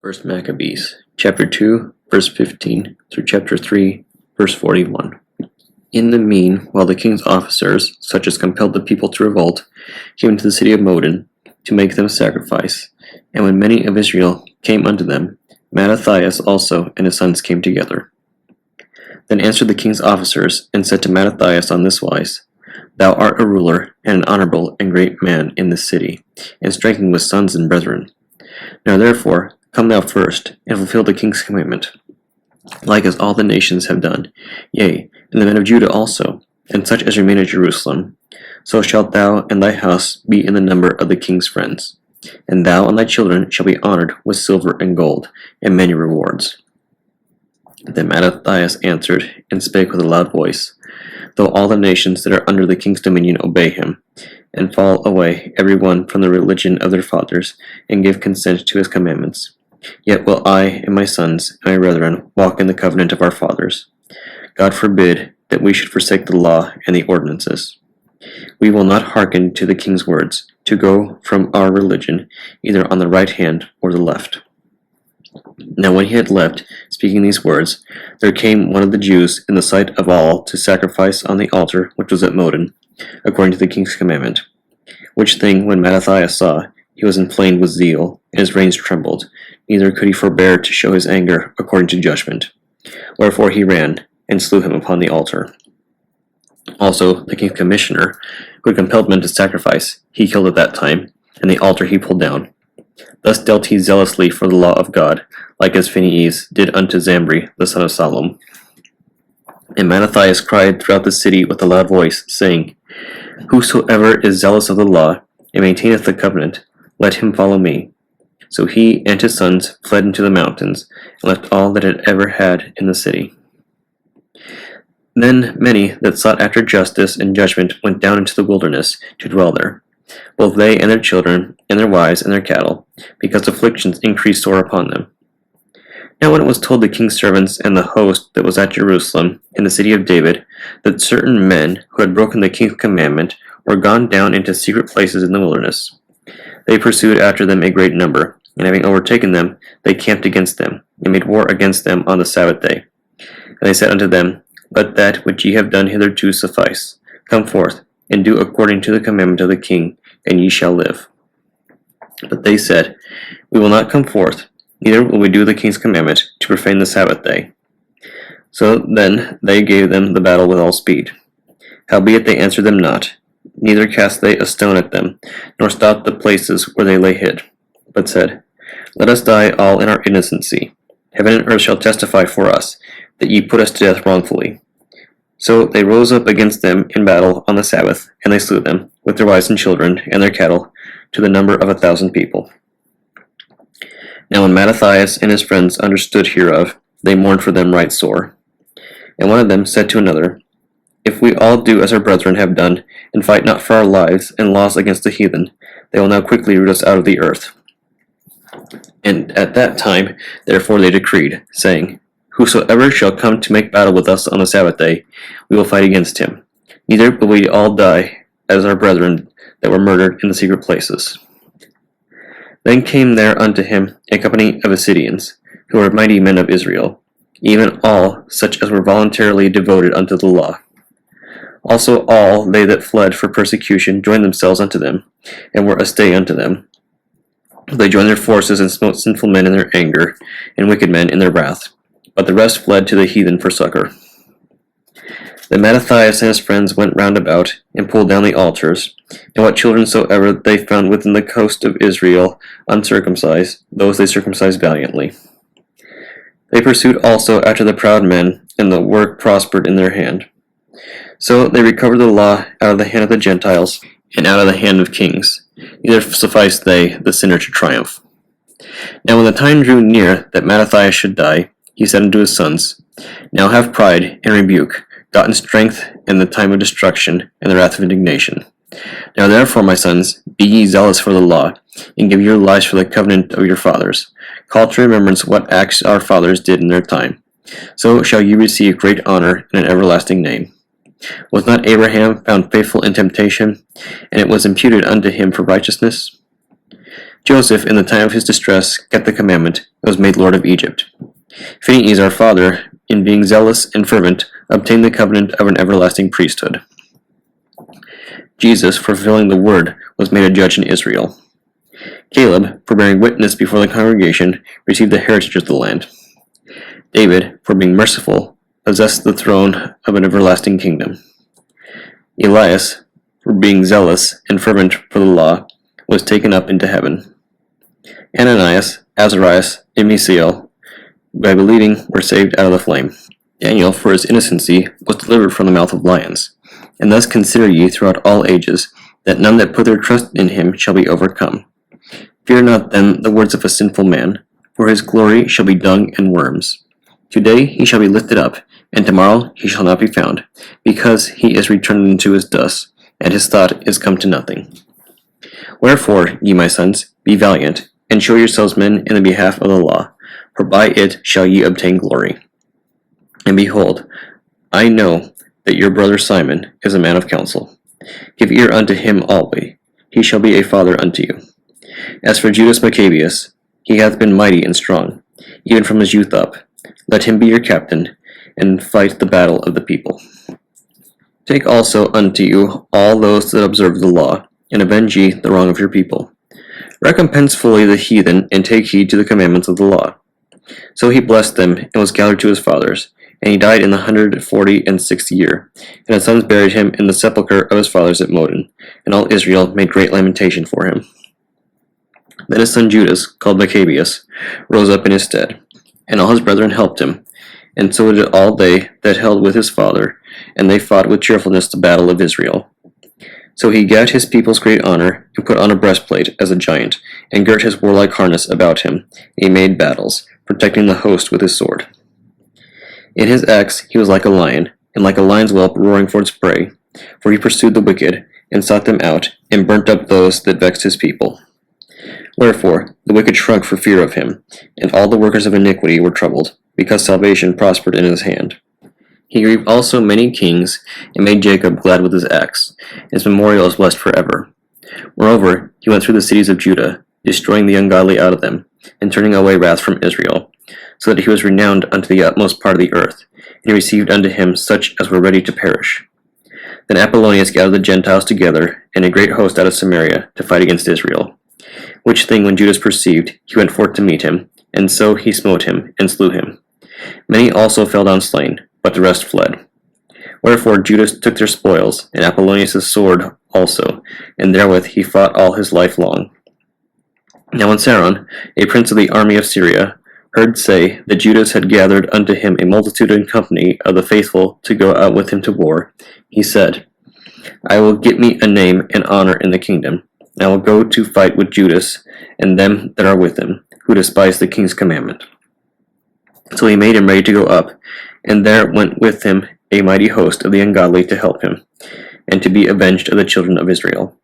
1 Maccabees, chapter 2, verse 15, through chapter 3, verse 41. In the mean, while the king's officers, such as compelled the people to revolt, came into the city of Modin to make them a sacrifice, and when many of Israel came unto them, Mattathias also and his sons came together. Then answered the king's officers, and said to Mattathias on this wise, Thou art a ruler, and an honorable and great man in this city, and strengthened with sons and brethren. Now therefore, come thou first, and fulfill the king's commandment, like as all the nations have done, yea, and the men of Judah also, and such as remain at Jerusalem. So shalt thou and thy house be in the number of the king's friends, and thou and thy children shall be honored with silver and gold, and many rewards. Then Mattathias answered, and spake with a loud voice, Though all the nations that are under the king's dominion obey him, and fall away every one from the religion of their fathers, and give consent to his commandments, yet will I and my sons and my brethren walk in the covenant of our fathers. God forbid that we should forsake the law and the ordinances. We will not hearken to the king's words, to go from our religion, either on the right hand or the left. Now when he had left, speaking these words, there came one of the Jews in the sight of all to sacrifice on the altar which was at Modin, according to the king's commandment. Which thing when Mattathias saw, he was inflamed with zeal, and his reins trembled, neither could he forbear to show his anger according to judgment. Wherefore he ran, and slew him upon the altar. Also the king's commissioner, who had compelled men to sacrifice, he killed at that time, and the altar he pulled down. Thus dealt he zealously for the law of God, like as Phinehas did unto Zambri the son of Salom. And Mattathias cried throughout the city with a loud voice, saying, Whosoever is zealous of the law, and maintaineth the covenant, let him follow me. So he and his sons fled into the mountains, and left all that it ever had in the city. Then many that sought after justice and judgment went down into the wilderness to dwell there, both they and their children, and their wives and their cattle, because afflictions increased sore upon them. Now when it was told the king's servants and the host that was at Jerusalem, in the city of David, that certain men who had broken the king's commandment were gone down into secret places in the wilderness, they pursued after them a great number, and having overtaken them, they camped against them, and made war against them on the Sabbath day. And they said unto them, Let that which ye have done hitherto suffice. Come forth, and do according to the commandment of the king, and ye shall live. But they said, We will not come forth, neither will we do the king's commandment, to profane the Sabbath day. So then they gave them the battle with all speed. Howbeit they answered them not, neither cast they a stone at them, nor stopped the places where they lay hid, but said, Let us die all in our innocency. Heaven and earth shall testify for us, that ye put us to death wrongfully. So they rose up against them in battle on the Sabbath, and they slew them, with their wives and children, and their cattle, to the number of 1,000 people. Now when Mattathias and his friends understood hereof, they mourned for them right sore. And one of them said to another, If we all do as our brethren have done, and fight not for our lives and laws against the heathen, they will now quickly root us out of the earth. And at that time, therefore they decreed, saying, Whosoever shall come to make battle with us on the Sabbath day, we will fight against him. Neither will we all die as our brethren that were murdered in the secret places. Then came there unto him a company of Assyrians, who were mighty men of Israel, even all such as were voluntarily devoted unto the law. Also all they that fled for persecution joined themselves unto them, and were a stay unto them. They joined their forces and smote sinful men in their anger, and wicked men in their wrath. But the rest fled to the heathen for succor. Then Mattathias and his friends went round about, and pulled down the altars, and what children soever they found within the coast of Israel uncircumcised, those they circumcised valiantly. They pursued also after the proud men, and the work prospered in their hand. So they recovered the law out of the hand of the Gentiles, and out of the hand of kings. Neither sufficed they the sinner to triumph. Now when the time drew near that Mattathias should die, he said unto his sons, Now have pride and rebuke, gotten strength in the time of destruction and the wrath of indignation. Now therefore, my sons, be ye zealous for the law, and give your lives for the covenant of your fathers. Call to remembrance what acts our fathers did in their time. So shall ye receive great honor and an everlasting name. Was not Abraham found faithful in temptation, and it was imputed unto him for righteousness? Joseph, in the time of his distress, kept the commandment, and was made Lord of Egypt. Phinehas, our father, in being zealous and fervent, obtained the covenant of an everlasting priesthood. Jesus, for fulfilling the word, was made a judge in Israel. Caleb, for bearing witness before the congregation, received the heritage of the land. David, for being merciful, possessed the throne of an everlasting kingdom. Elias, for being zealous and fervent for the law, was taken up into heaven. Ananias, Azarias, and Misael, by believing, were saved out of the flame. Daniel, for his innocency, was delivered from the mouth of lions. And thus consider ye throughout all ages, that none that put their trust in him shall be overcome. Fear not then the words of a sinful man, for his glory shall be dung and worms. Today he shall be lifted up, and tomorrow he shall not be found, because he is returned into his dust, and his thought is come to nothing. Wherefore, ye my sons, be valiant, and show yourselves men in the behalf of the law, for by it shall ye obtain glory. And behold, I know that your brother Simon is a man of counsel. Give ear unto him always, he shall be a father unto you. As for Judas Maccabees, he hath been mighty and strong, even from his youth up. Let him be your captain, and fight the battle of the people. Take also unto you all those that observe the law, and avenge ye the wrong of your people. Recompense fully the heathen, and take heed to the commandments of the law. So he blessed them, and was gathered to his fathers. And he died in the 146th year, and his sons buried him in the sepulchre of his fathers at Modin, and all Israel made great lamentation for him. Then his son Judas, called Maccabeus, rose up in his stead, and all his brethren helped him, and so did all they that held with his father, and they fought with cheerfulness the battle of Israel. So he gat his people's great honor, and put on a breastplate as a giant, and girt his warlike harness about him, and he made battles, protecting the host with his sword. In his acts he was like a lion, and like a lion's whelp roaring for its prey, for he pursued the wicked, and sought them out, and burnt up those that vexed his people. Wherefore the wicked shrunk for fear of him, and all the workers of iniquity were troubled, because salvation prospered in his hand. He grieved also many kings, and made Jacob glad with his acts, and his memorial is blessed forever. Moreover, he went through the cities of Judah, destroying the ungodly out of them, and turning away wrath from Israel, so that he was renowned unto the utmost part of the earth, and he received unto him such as were ready to perish. Then Apollonius gathered the Gentiles together, and a great host out of Samaria, to fight against Israel. Which thing when Judas perceived, he went forth to meet him, and so he smote him, and slew him. Many also fell down slain, but the rest fled. Wherefore Judas took their spoils, and Apollonius' sword also, and therewith he fought all his life long. Now when Saron, a prince of the army of Syria, heard say that Judas had gathered unto him a multitude and company of the faithful to go out with him to war, he said, I will get me a name and honor in the kingdom, and I will go to fight with Judas and them that are with him, who despise the king's commandment. So he made him ready to go up, and there went with him a mighty host of the ungodly to help him, and to be avenged of the children of Israel.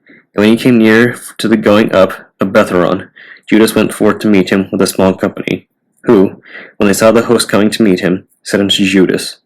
And when he came near to the going up of Betharon, Judas went forth to meet him with a small company, who, when they saw the host coming to meet him, said unto Judas,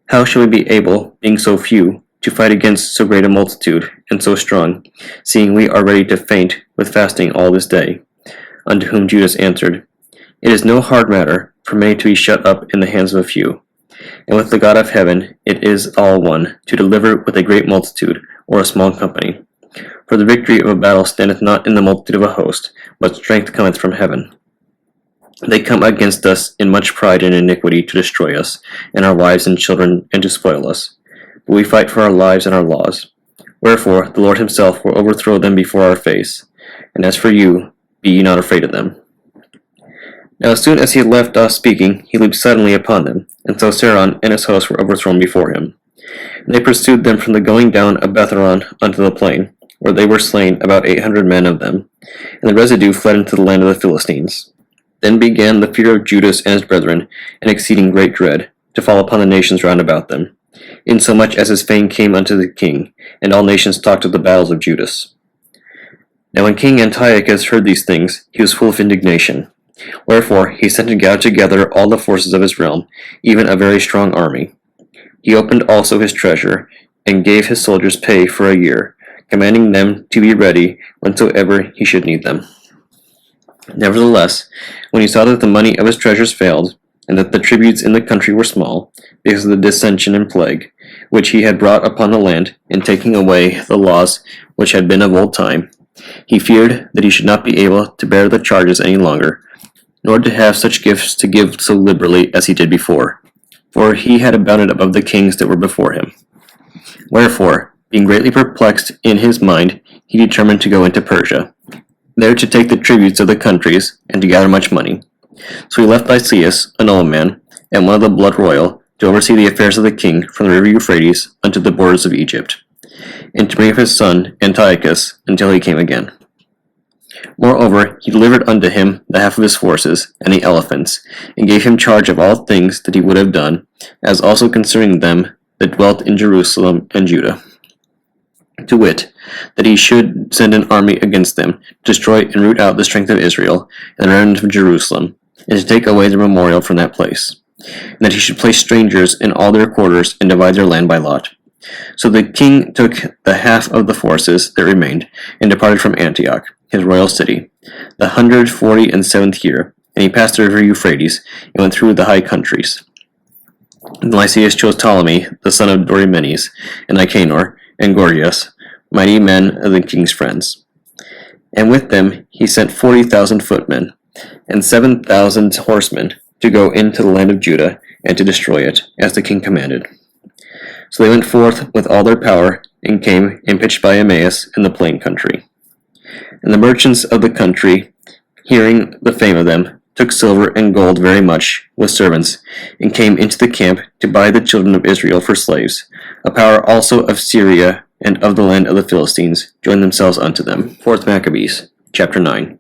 How shall we be able, being so few, to fight against so great a multitude, and so strong, seeing we are ready to faint with fasting all this day? Unto whom Judas answered, It is no hard matter for many to be shut up in the hands of a few, and with the God of heaven it is all one, to deliver with a great multitude, or a small company. For the victory of a battle standeth not in the multitude of a host, but strength cometh from heaven. They come against us in much pride and iniquity to destroy us, and our wives and children, and to spoil us. But we fight for our lives and our laws. Wherefore the Lord himself will overthrow them before our face. And as for you, be ye not afraid of them. Now as soon as he had left off speaking, he leaped suddenly upon them, and so Saron and his host were overthrown before him. And they pursued them from the going down of Betharon unto the plain, where they were slain about 800 men of them, and the residue fled into the land of the Philistines. Then began the fear of Judas and his brethren, and exceeding great dread, to fall upon the nations round about them, insomuch as his fame came unto the king, and all nations talked of the battles of Judas. Now when King Antiochus heard these things, he was full of indignation. Wherefore he sent to gather together all the forces of his realm, even a very strong army. He opened also his treasure, and gave his soldiers pay for a year, commanding them to be ready whensoever he should need them. Nevertheless, when he saw that the money of his treasures failed, and that the tributes in the country were small, because of the dissension and plague, which he had brought upon the land, in taking away the laws which had been of old time, he feared that he should not be able to bear the charges any longer, nor to have such gifts to give so liberally as he did before, for he had abounded above the kings that were before him. Wherefore, being greatly perplexed in his mind, he determined to go into Persia, there to take the tributes of the countries, and to gather much money. So he left Lysias, a nobleman, and one of the blood royal, to oversee the affairs of the king from the river Euphrates unto the borders of Egypt, and to bring up his son Antiochus until he came again. Moreover, he delivered unto him the half of his forces, and the elephants, and gave him charge of all things that he would have done, as also concerning them that dwelt in Jerusalem and Judah. To wit, that he should send an army against them, destroy and root out the strength of Israel, and the remnant of Jerusalem, and to take away the memorial from that place, and that he should place strangers in all their quarters, and divide their land by lot. So the king took the half of the forces that remained, and departed from Antioch, his royal city, the 147th year, and he passed the river Euphrates, and went through the high countries. And Lysias chose Ptolemy, the son of Dorymenes, and Nicanor, and Gorgias, mighty men of the king's friends. And with them he sent 40,000 footmen, and 7,000 horsemen, to go into the land of Judah, and to destroy it, as the king commanded. So they went forth with all their power, and came and pitched by Emmaus in the plain country. And the merchants of the country, hearing the fame of them, took silver and gold very much, with servants, and came into the camp to buy the children of Israel for slaves. A power also of Syria and of the land of the Philistines joined themselves unto them. 4th Maccabees, chapter 9.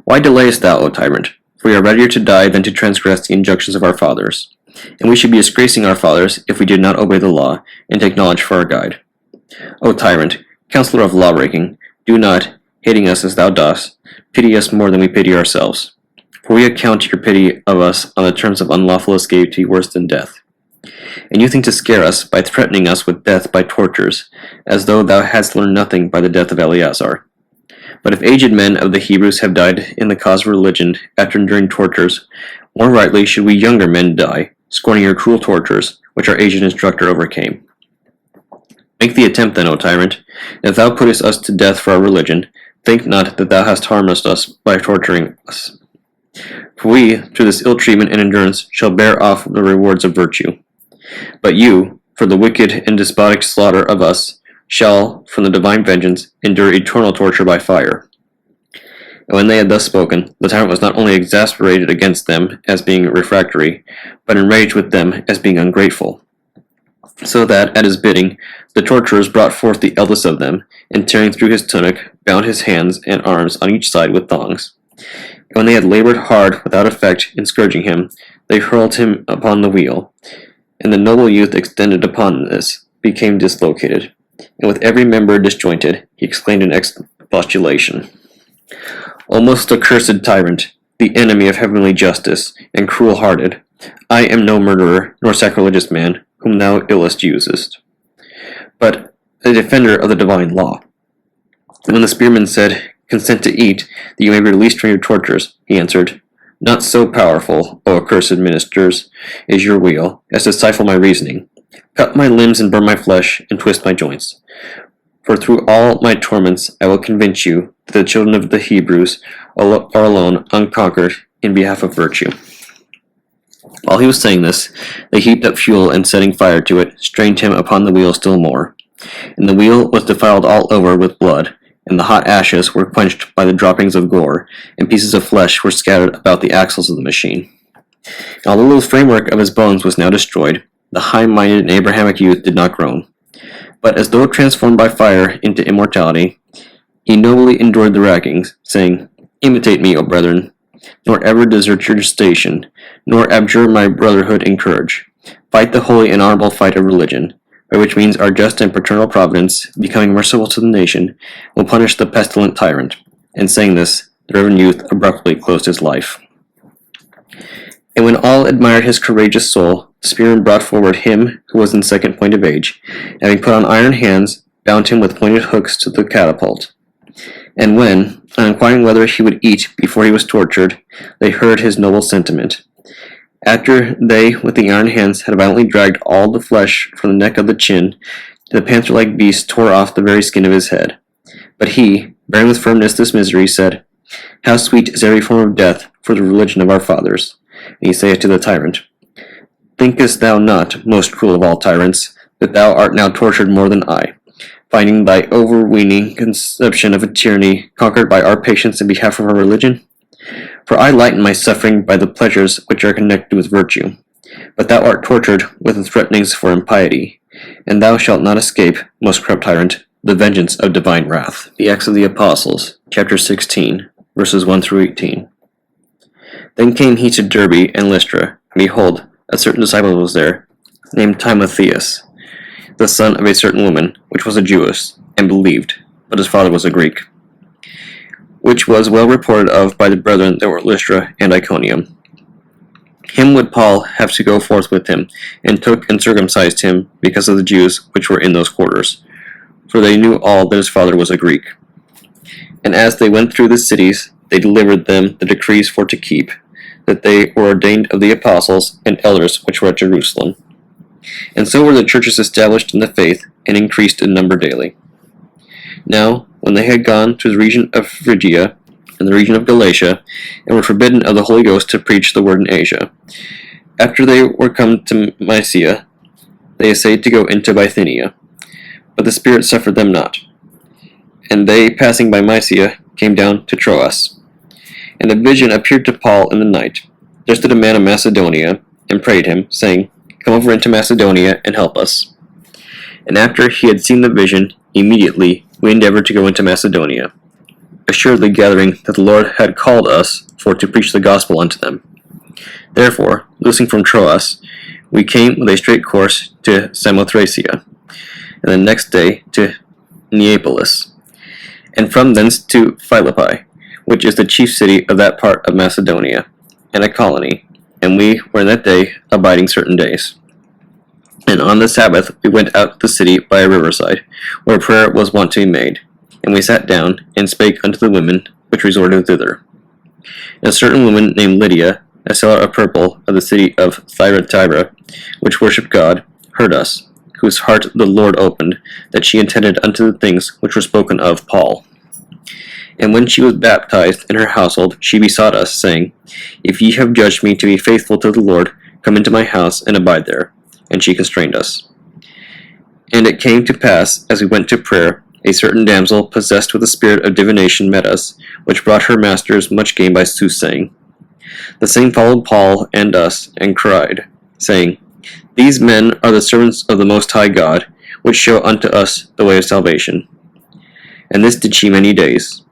Why delayest thou, O tyrant? For we are readier to die than to transgress the injunctions of our fathers. And we should be disgracing our fathers if we did not obey the law, and take knowledge for our guide. O tyrant, counselor of law-breaking, do not, hating us as thou dost, pity us more than we pity ourselves. For we account your pity of us on the terms of unlawful escape to be worse than death. And you think to scare us by threatening us with death by tortures, as though thou hadst learned nothing by the death of Eleazar. But if aged men of the Hebrews have died in the cause of religion after enduring tortures, more rightly should we younger men die, scorning your cruel tortures, which our aged instructor overcame. Make the attempt then, O tyrant, and if thou puttest us to death for our religion, think not that thou hast harmed us by torturing us. For we, through this ill treatment and endurance, shall bear off the rewards of virtue. But you, for the wicked and despotic slaughter of us, shall, from the divine vengeance, endure eternal torture by fire. And when they had thus spoken, the tyrant was not only exasperated against them as being refractory, but enraged with them as being ungrateful. So that, at his bidding, the torturers brought forth the eldest of them, and tearing through his tunic, bound his hands and arms on each side with thongs. And when they had labored hard without effect in scourging him, they hurled him upon the wheel, and the noble youth extended upon this became dislocated, and with every member disjointed, he exclaimed in expostulation, O most accursed tyrant, the enemy of heavenly justice, and cruel-hearted, I am no murderer, nor sacrilegious man, whom thou illest usest, but a defender of the divine law. And when the spearman said, Consent to eat, that you may be released from your tortures, he answered, Not so powerful, O accursed ministers, is your wheel, as to stifle my reasoning. Cut my limbs and burn my flesh, and twist my joints. For through all my torments I will convince you that the children of the Hebrews are alone unconquered in behalf of virtue. While he was saying this, they heaped up fuel, and setting fire to it, strained him upon the wheel still more. And the wheel was defiled all over with blood, and the hot ashes were quenched by the droppings of gore, and pieces of flesh were scattered about the axles of the machine. And although the framework of his bones was now destroyed, the high-minded and Abrahamic youth did not groan. But as though transformed by fire into immortality, he nobly endured the rackings, saying, Imitate me, O brethren, nor ever desert your station, nor abjure my brotherhood and courage. Fight the holy and honorable fight of religion, by which means our just and paternal providence, becoming merciful to the nation, will punish the pestilent tyrant. And saying this, the reverend youth abruptly closed his life. And when all admired his courageous soul, the spearman brought forward him who was in second point of age, having put on iron hands, bound him with pointed hooks to the catapult. And when, on inquiring whether he would eat before he was tortured, they heard his noble sentiment, after they, with the iron hands, had violently dragged all the flesh from the neck of the chin, the panther-like beast tore off the very skin of his head. But he, bearing with firmness this misery, said, How sweet is every form of death for the religion of our fathers! And he saith to the tyrant, Thinkest thou not, most cruel of all tyrants, that thou art now tortured more than I, finding thy overweening conception of a tyranny conquered by our patience in behalf of our religion? For I lighten my suffering by the pleasures which are connected with virtue, but thou art tortured with the threatenings for impiety, and thou shalt not escape, most corrupt tyrant, the vengeance of divine wrath. The Acts of the Apostles, chapter 16, verses 1 through 18. Then came he to Derbe and Lystra, and behold, a certain disciple was there, named Timotheus, the son of a certain woman, which was a Jewess, and believed, but his father was a Greek, which was well reported of by the brethren that were at Lystra and Iconium. Him would Paul have to go forth with him, and took and circumcised him because of the Jews which were in those quarters, for they knew all that his father was a Greek. And as they went through the cities, they delivered them the decrees for to keep, that they were ordained of the apostles and elders which were at Jerusalem. And so were the churches established in the faith, and increased in number daily. Now, when they had gone to the region of Phrygia, and the region of Galatia, and were forbidden of the Holy Ghost to preach the word in Asia, after they were come to Mysia, they essayed to go into Bithynia, but the Spirit suffered them not. And they, passing by Mysia, came down to Troas. And a vision appeared to Paul in the night. There stood a man of Macedonia, and prayed him, saying, Come over into Macedonia, and help us. And after he had seen the vision, immediately we endeavored to go into Macedonia, assuredly gathering that the Lord had called us for to preach the gospel unto them. Therefore, loosing from Troas, we came with a straight course to Samothracia, and the next day to Neapolis, and from thence to Philippi, which is the chief city of that part of Macedonia, and a colony, and we were in that day abiding certain days. And on the Sabbath we went out of the city by a riverside, where prayer was wont to be made, and we sat down, and spake unto the women which resorted thither. And a certain woman named Lydia, a seller of purple of the city of Thyatira, which worshipped God, heard us, whose heart the Lord opened, that she attended unto the things which were spoken of Paul. And when she was baptized in her household, she besought us, saying, If ye have judged me to be faithful to the Lord, come into my house, and abide there. And she constrained us. And it came to pass, as we went to prayer, a certain damsel possessed with the spirit of divination met us, which brought her masters much gain by soothsaying. The same followed Paul and us, and cried, saying, These men are the servants of the Most High God, which show unto us the way of salvation. And this did she many days.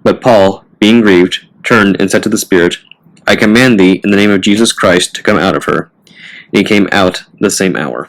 But Paul, being grieved, turned and said to the Spirit, I command thee in the name of Jesus Christ to come out of her. And he came out the same hour.